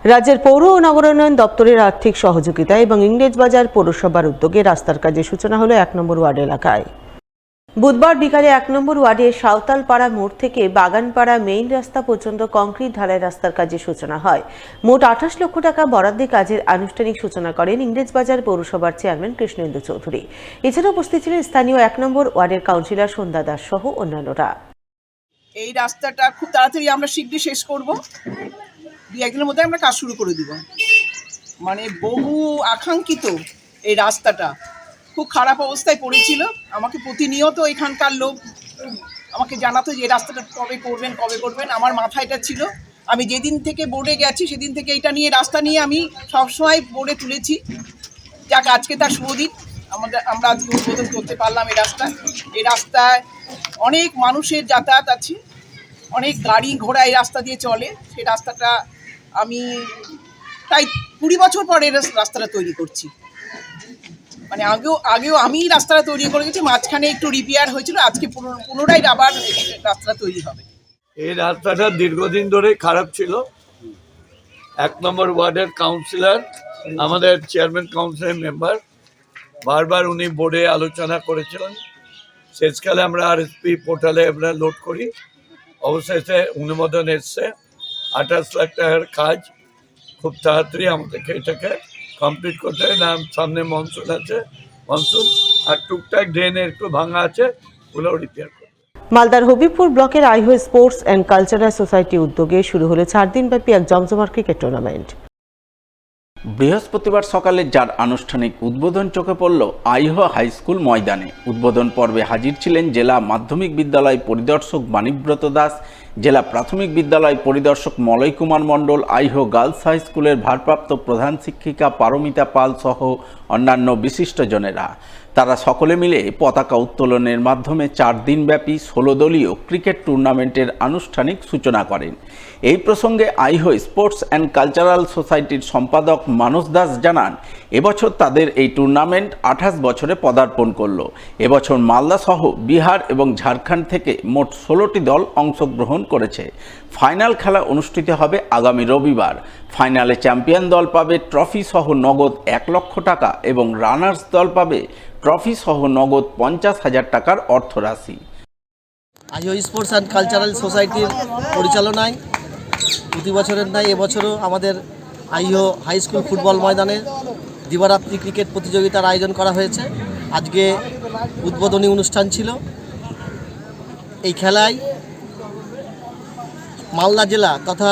রাজ্যের পৌর ও নগরায়ণ দপ্তরের আর্থিক সহযোগিতায় এবং ইংরেজবাজার পৌরসভার উদ্যোগে রাস্তার কাজের সূচনা হলো ১ নম্বর ওয়ার্ড এলাকায়। বুধবার বিকালে ১ নম্বর ওয়ার্ডের সাঁওতালপাড়া মোড় থেকে বাগানপাড়া মেইন রাস্তা পর্যন্ত কংক্রিট ঢালাই রাস্তার কাজের সূচনা হয়। মোট ২৮ লক্ষ টাকা বরাদ্দে কাজের আনুষ্ঠানিক সূচনা করেন ইংরেজবাজার পৌরসভার চেয়ারম্যান কৃষ্ণেন্দু চৌধুরী। এছাড়া উপস্থিত ছিলেন স্থানীয় ১ নম্বর ওয়ার্ডের কাউন্সিলর সন্ধ্যা দাস সহ অন্যান্যরা। এই রাস্তাটা খুব তাড়াতাড়ি আমরা শীঘ্রই শেষ করব, ২-১ দিনের মধ্যে আমরা কাজ শুরু করে দিব। মানে বহু আকাঙ্ক্ষিত এই রাস্তাটা খুব খারাপ অবস্থায় পড়েছিল। আমাকে প্রতিনিয়ত এখানকার লোক আমাকে জানাতো যে এই রাস্তাটা কবে করবেন। আমার মাথায় এটা ছিল। আমি যেদিন থেকে বোর্ডে গেছি সেদিন থেকে এটা নিয়ে রাস্তা নিয়ে আমি সবসময় বোর্ডে তুলেছি। যাক, আজকে তার শুভ দিন, আমরা আজকে উদ্বোধন করতে পারলাম। এই রাস্তায় অনেক মানুষের যাতায়াত আছে, অনেক গাড়ি ঘোড়া এই রাস্তা দিয়ে চলে। সেই রাস্তাটা আমি প্রায় ২০ বছর পরে রাস্তাটা তৈরি করছি। মানে আগেও আমি রাস্তাটা তৈরি করে গেছি, মাঝখানে একটু রিপেয়ার হয়েছিল, আজকে পুনরায় আবার রাস্তাটা তৈরি হবে। এই রাস্তাটা দীর্ঘদিন ধরে খারাপ ছিল। ১ নম্বর ওয়ার্ডের কাউন্সিলর, আমাদের চেয়ারম্যান কাউন্সিলের মেম্বার, বারবার উনি বোর্ডে আলোচনা করেছিলেন। শেষকালে আমরা আরএসপি পোর্টালে আমরা লোড করি, অবশেষে অনুমোদন এসছে। ২৮ লাখ টাকার কাজ খুব তাড়াতাড়ি আমাদেরকে এটাকে কমপ্লিট করতে হবে। না, সামনে মনসুন আছে, মনসুন আর টুকটাক ড্রেনে একটু ভাঙা আছে, ওগুলো রিপেয়ার করবে। মালদার হবিবপুর ব্লকের আইহো স্পোর্টস অ্যান্ড কালচারাল সোসাইটি উদ্যোগে শুরু হলো ৪ দিনব্যাপী এক জমজমাট ক্রিকেট টুর্নামেন্ট। বৃহস্পতিবার সকালে যার আনুষ্ঠানিক উদ্বোধন চোখে পড়ল আইহো হাই স্কুল ময়দানে। উদ্বোধন পর্বে হাজির ছিলেন জেলা মাধ্যমিক বিদ্যালয় পরিদর্শক বাণীব্রত দাস, জেলা প্রাথমিক বিদ্যালয় পরিদর্শক মলয় কুমার মণ্ডল, আইহো গার্লস হাই স্কুলের ভারপ্রাপ্ত প্রধান শিক্ষিকা পারমিতা পাল সহ অন্যান্য বিশিষ্টজনেরা। তারা সকলে মিলে পতাকা উত্তোলনের মাধ্যমে ৪ দিনব্যাপী ১৬ দলীয় ক্রিকেট টুর্নামেন্টের আনুষ্ঠানিক সূচনা করেন। এই প্রসঙ্গে আইহো স্পোর্টস অ্যান্ড কালচারাল সোসাইটির সম্পাদক মানস দাস জানান, এবছর তাদের এই টুর্নামেন্ট ২৮ বছরে পদার্পণ করল। এবছর মালদা সহ বিহার এবং ঝাড়খণ্ড থেকে মোট ১৬টি দল অংশগ্রহণ করেছে। ফাইনাল খেলা অনুষ্ঠিত হবে আগামী রবিবার। ফাইনালে চ্যাম্পিয়ন দল পাবে ট্রফি সহ নগদ ১ লক্ষ টাকা এবং রানার্স দল পাবে ট্রফি সহ নগদ ৫০,০০০ টাকার অর্থরাশি। আইহো স্পোর্টস অ্যান্ড কালচারাল সোসাইটির পরিচালনায় প্রতি বছরের ন্যায় এবছরও আমাদের আইহো হাই স্কুল ফুটবল ময়দানে দিবারাত্রি ক্রিকেট প্রতিযোগিতার আয়োজন করা হয়েছে। আজকে উদ্বোধনী অনুষ্ঠান ছিল। এই খেলায় মালদা জেলা তথা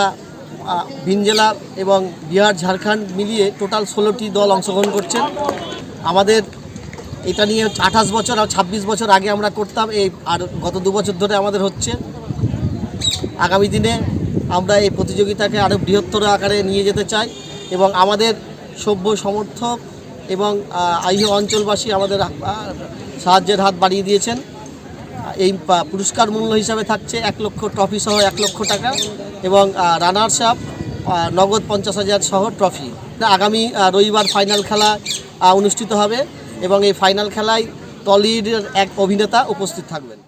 ভিন জেলা এবং বিহার ঝাড়খণ্ড মিলিয়ে টোটাল ১৬টি দল অংশগ্রহণ করছেন। আমাদের এটা নিয়ে ২৮ বছর আর ২৬ বছর আগে আমরা করতাম, আর গত ২ বছর ধরে আমাদের হচ্ছে। আগামী দিনে আমরা এই প্রতিযোগিতাকে আরও বৃহত্তর আকারে নিয়ে যেতে চাই এবং আমাদের সভ্য সমর্থক এবং আইহো অঞ্চলবাসী আমাদের সাহায্যের হাত বাড়িয়ে দিয়েছেন। এই পুরস্কার মূল্য হিসাবে থাকছে ১ লক্ষ ট্রফি সহ ১ লক্ষ টাকা এবং রানার্স আপ নগদ ৫০,০০০ সহ ট্রফি। আগামী রবিবার ফাইনাল খেলা অনুষ্ঠিত হবে এবং এই ফাইনাল খেলায় টলিউডের এক অভিনেতা উপস্থিত থাকবেন।